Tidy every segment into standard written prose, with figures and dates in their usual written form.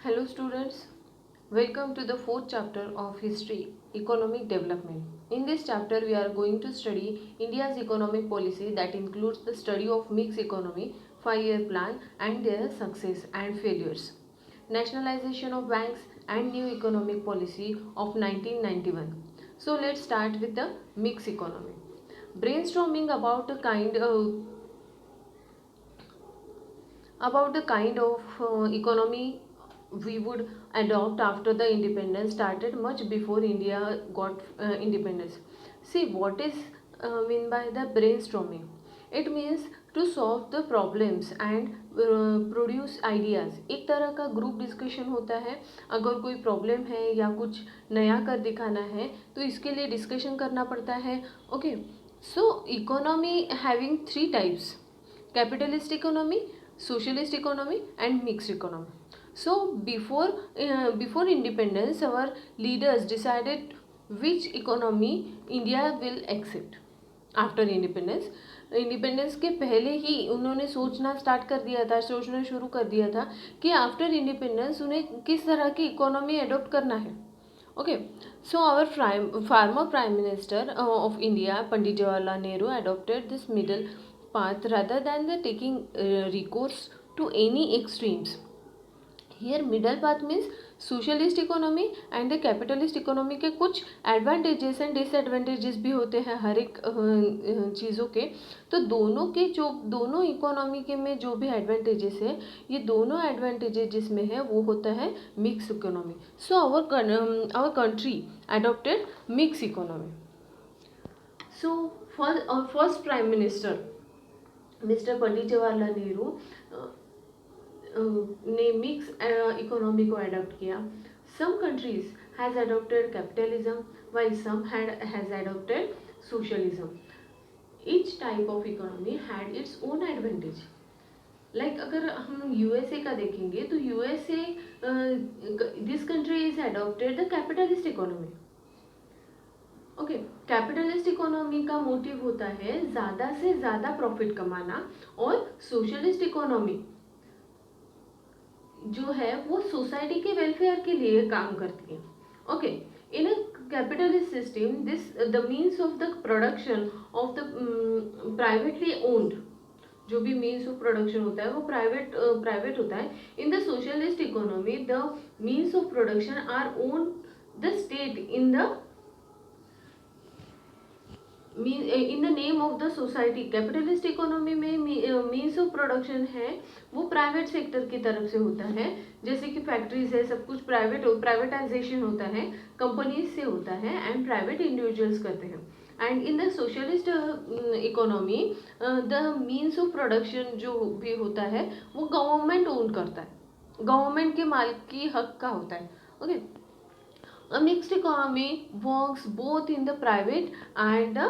Hello students, welcome to the fourth chapter of History, Economic Development. In this chapter we are going to study India's economic policy that includes the study of mixed economy, 5-year plan and their success and failures. Nationalization of banks and new economic policy of 1991. So let's start with the mixed economy. Brainstorming about the kind of economy we would adopt after the independence started much before India got independence. See what is mean by the brainstorming. It means to solve the problems and produce ideas. एक तरह का group discussion होता है. अगर कोई problem है या कुछ नया कर दिखाना है तो इसके लिए डिस्कशन करना पड़ता है. Okay, so economy having three types: capitalist economy, socialist economy and mixed economy. So before independence our leaders decided which economy India will accept. After independence के पहले ही उन्होंने सोचना शुरू कर दिया था कि आफ्टर इंडिपेंडेंस उन्हें किस तरह की इकोनॉमी एडॉप्ट करना है. Okay, so our former prime minister of India Pandit Jawaharlal Nehru adopted this middle path rather than the taking recourse to any extremes. Here middle path means socialist economy and the capitalist economy के कुछ advantages and disadvantages भी होते हैं हर एक चीज़ों के. तो दोनों इकोनॉमी के में जो भी एडवांटेजेस है, ये दोनों एडवांटेजेस जिसमें है वो होता है mix economy. So our country adopted mix economy. So first prime minister mister Pandit Jawaharlal Nehru ने मिक्स इकोनॉमी को अडॉप्ट किया. Some countries has adopted capitalism while some has adopted socialism. Each type of economy had its own advantage. Like अगर हम USA का देखेंगे तो USA this country is adopted the capitalist economy. Okay, capitalist economy का motive होता है ज़्यादा से ज़्यादा प्रॉफिट कमाना, और सोशलिस्ट इकोनॉमी जो है वो सोसाइटी के वेलफेयर के लिए काम करती है. Okay, in a capitalist system this the means of the production of the privately owned, जो भी मीन्स ऑफ प्रोडक्शन होता है वो प्राइवेट होता है. In the socialist economy the means of production our own the state in the name of the society. Capitalist economy में means of production है वो प्राइवेट सेक्टर की तरफ से होता है, जैसे कि फैक्ट्रीज है, सब कुछ प्राइवेटाइजेशन होता है, कंपनीज से होता है एंड प्राइवेट इंडिविजुअल्स करते हैं. And in the socialist economy the means of production जो भी होता है वो गवर्नमेंट ओन करता है, गवर्नमेंट के मालिकी हक का होता है. Okay, a mixed economy works both in the private and the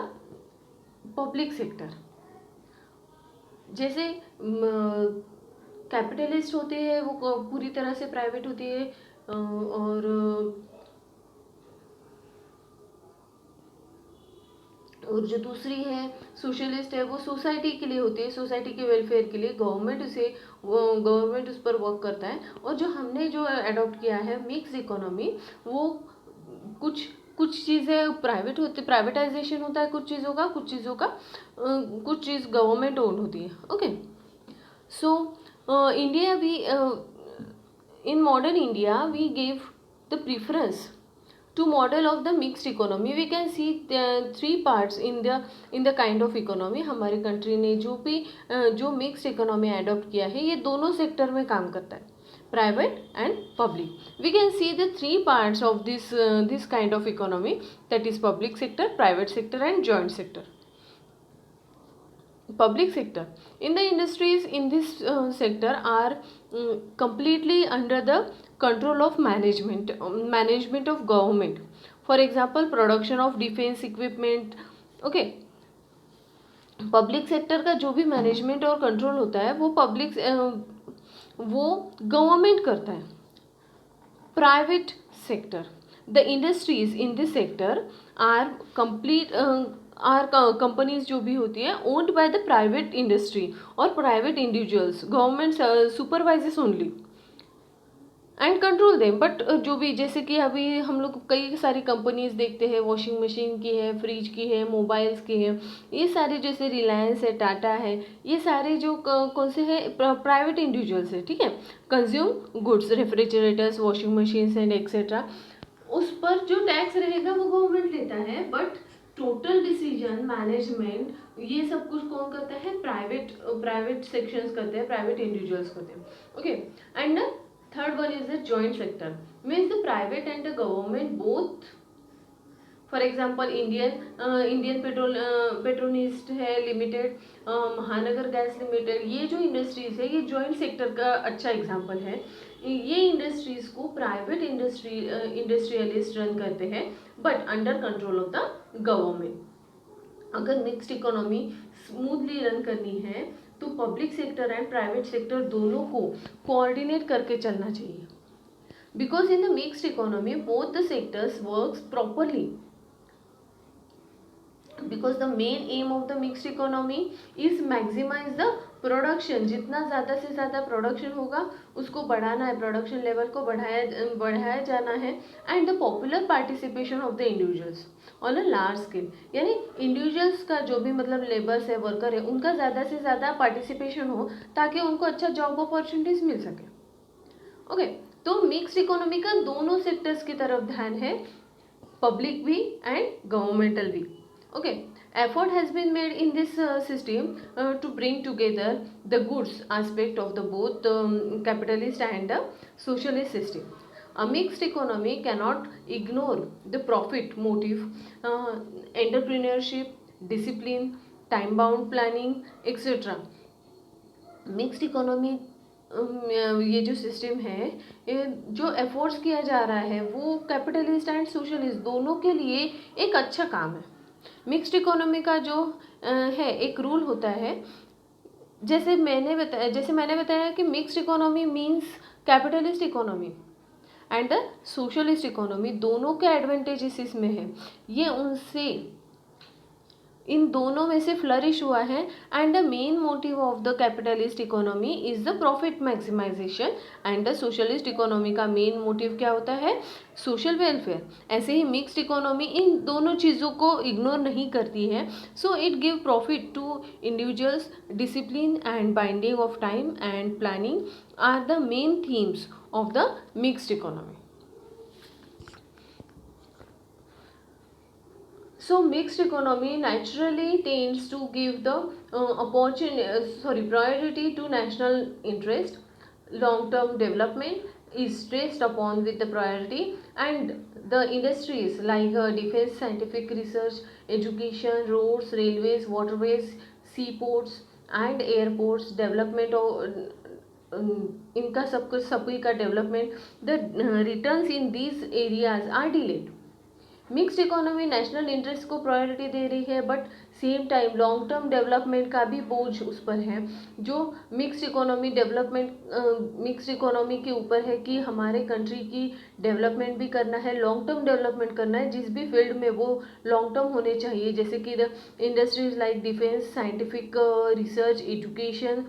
public sector. जैसे कैपिटलिस्ट होते हैं वो पूरी तरह से प्राइवेट होती है, और जो दूसरी है सोशलिस्ट है वो सोसाइटी के लिए होती है, सोसाइटी के वेलफेयर के लिए गवर्नमेंट उस पर वर्क करता है. और जो हमने जो अडॉप्ट किया है मिक्स इकोनॉमी, वो कुछ चीज़ें प्राइवेटाइजेशन होता है कुछ चीज़ गवर्नमेंट ओन होती है. ओके, सो इंडिया भी in modern India we give the preference to model of the mixed economy. We can see three parts in the kind of economy. हमारे कंट्री ने जो मिक्स्ड इकोनॉमी अडॉप्ट किया है ये दोनों सेक्टर में काम करता है, private and public. We can see the three parts of this kind of economy, that is public sector, private sector and joint sector. Public sector. In the industries in this sector are completely under the control of management of government. For example, production of defense equipment. Okay, public sector का जो भी management और control होता है वो government करता है. Private sector, the industries in this sector are companies जो भी होती है owned by the private industry और private individuals. Government supervises only. And control them. But जो भी, जैसे कि अभी हम लोग कई सारी कंपनीज देखते हैं, वॉशिंग मशीन की है, फ्रिज की है, मोबाइल्स की है, ये सारे जैसे रिलायंस है, टाटा है, ये सारे जो कौन से हैं, प्राइवेट इंडिविजुअल्स है, ठीक है, consume goods, refrigerators, washing machines and etcetera, उस पर जो टैक्स रहेगा वो गवर्नमेंट लेता है, बट टोटल डिसीजन मैनेजमेंट ये सब कुछ कौन करता है, प्राइवेट सेक्शंस करते हैं, प्राइवेट इंडिविजुअल्स करते हैं। Okay, and third one is the joint sector, means the private and the government both, for example Indian Petronet है लिमिटेड, महानगर गैस लिमिटेड, ये जो इंडस्ट्रीज है ये जॉइंट सेक्टर का अच्छा एग्जाम्पल है। ये इंडस्ट्रीज को प्राइवेट इंडस्ट्रियलिस्ट रन करते हैं, but under control of the government. अगर मिक्स्ड इकोनॉमी स्मूथली रन करनी है तो public sector and private sector दोनों को कोऑर्डिनेट करके चलना चाहिए, because in the mixed economy both the sectors works properly, because the main aim of the mixed economy is maximize the production, जितना ज़्यादा से ज़्यादा प्रोडक्शन होगा उसको बढ़ाना है, प्रोडक्शन लेवल को बढ़ाया जाना है, and the popular participation of the individuals on a large scale, यानी इंडिविजुअल्स का जो भी मतलब लेबर्स है, वर्कर है, उनका ज़्यादा से ज़्यादा पार्टिसिपेशन हो ताकि उनको अच्छा जॉब अपॉर्चुनिटीज़ मिल सके। ओके, तो मिक्स्ड इकोनॉमी का दोनों सेक्टर्स की तरफ ध्यान है, पब्लिक भी एंड गवर्नमेंटल भी। Okay, effort has been made in this system to bring together the goods aspect of the both capitalist and the socialist system. A mixed economy cannot ignore the profit motive, entrepreneurship, discipline, time bound planning, etc. Mixed economy ये जो system है, ये जो efforts किया जा रहा है वो कैपिटलिस्ट एंड सोशलिस्ट दोनों के लिए एक अच्छा काम है। मिक्स्ड इकोनॉमी का जो है एक रूल होता है, जैसे मैंने बताया कि mixed economy means capitalist economy and the socialist economy, दोनों के एडवांटेजेस इसमें है, ये उनसे इन दोनों में से फ्लरिश हुआ है। And the main motive of the capitalist economy is the profit maximisation, and the socialist economy का मेन मोटिव क्या होता है, सोशल वेलफेयर। ऐसे ही मिक्स्ड इकोनॉमी इन दोनों चीज़ों को इग्नोर नहीं करती है, so it give profit to individuals, discipline and binding of time and planning are the main themes of the mixed economy. So mixed economy naturally tends to give the priority to national interest. Long-term development is stressed upon with the priority, and the industries like defense, scientific research, education, roads, railways, waterways, seaports and airports development इनका सभी का development, the returns in these areas are delayed. Mixed economy national interest को priority दे रही है, but same time long term development का भी बोझ उस पर है। जो मिक्स्ड इकोनॉमी के ऊपर है कि हमारे कंट्री की डेवलपमेंट भी करना है, लॉन्ग टर्म डेवलपमेंट करना है, जिस भी फील्ड में वो लॉन्ग टर्म होने चाहिए, जैसे कि the industries like defence, scientific research, education,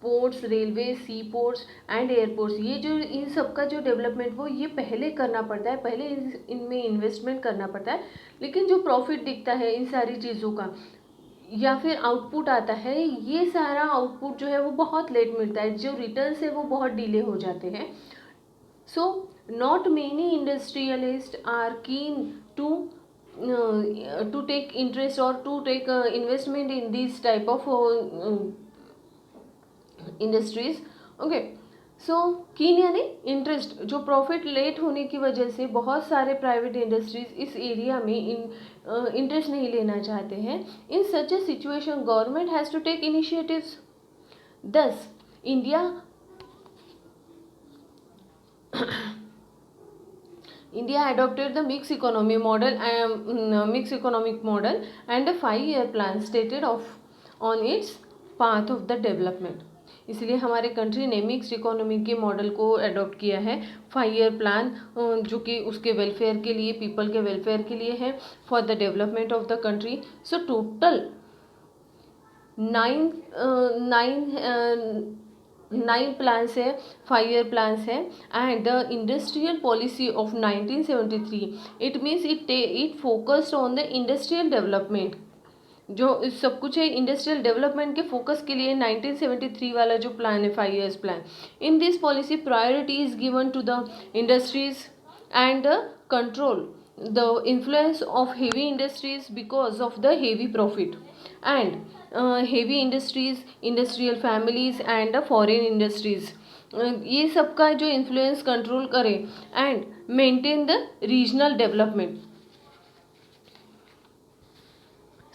ports, railway, sea ports and airports, ये जो इन सब का जो डेवलपमेंट वो ये पहले करना पड़ता है, पहले इनमें इन्वेस्टमेंट करना पड़ता है। लेकिन जो प्रॉफिट दिखता है इन सारी चीज़ों का या फिर आउटपुट आता है, ये सारा आउटपुट जो है वो बहुत लेट मिलता है, जो रिटर्न्स है वो बहुत डिले हो जाते हैं। So not many industrialist are keen to take interest और to take investment in this type of industries. Okay, so keen यानी इंटरेस्ट, जो प्रॉफिट लेट होने की वजह से बहुत सारे प्राइवेट इंडस्ट्रीज इस एरिया में इंटरेस्ट नहीं लेना चाहते हैं। In such a situation government has to take initiatives. Thus India adopted the mixed economic model and a 5-year plan stated on its path of the development. इसलिए हमारे country ने mixed economy के model को adopt किया है, 5-year plan जो कि उसके वेलफेयर के लिए, पीपल के वेलफेयर के लिए है, for the development of the country. So total 9 plans है, 5 ईयर प्लान्स है. And the industrial policy of 1973, it means it focused on the industrial development. जो सब कुछ है इंडस्ट्रियल डेवलपमेंट के फोकस के लिए 1973 वाला जो प्लान है, 5 years plan. In this policy priority is given to the industries and the control the influence of heavy industries because of the heavy profit, and heavy industries, industrial families and foreign industries, ये सब का जो influence control करे and maintain the regional development.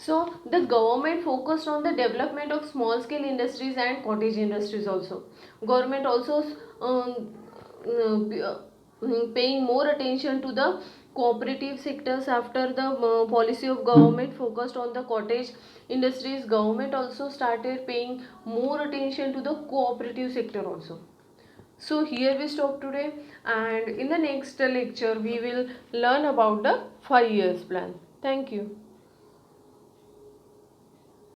So the government focused on the development of small scale industries and cottage industries also. Government also paying more attention to the cooperative sectors after the policy of government focused on the cottage industries. Government also started paying more attention to the cooperative sector also. So here we stop today, and in the next lecture we will learn about the 5 years plan. Thank you.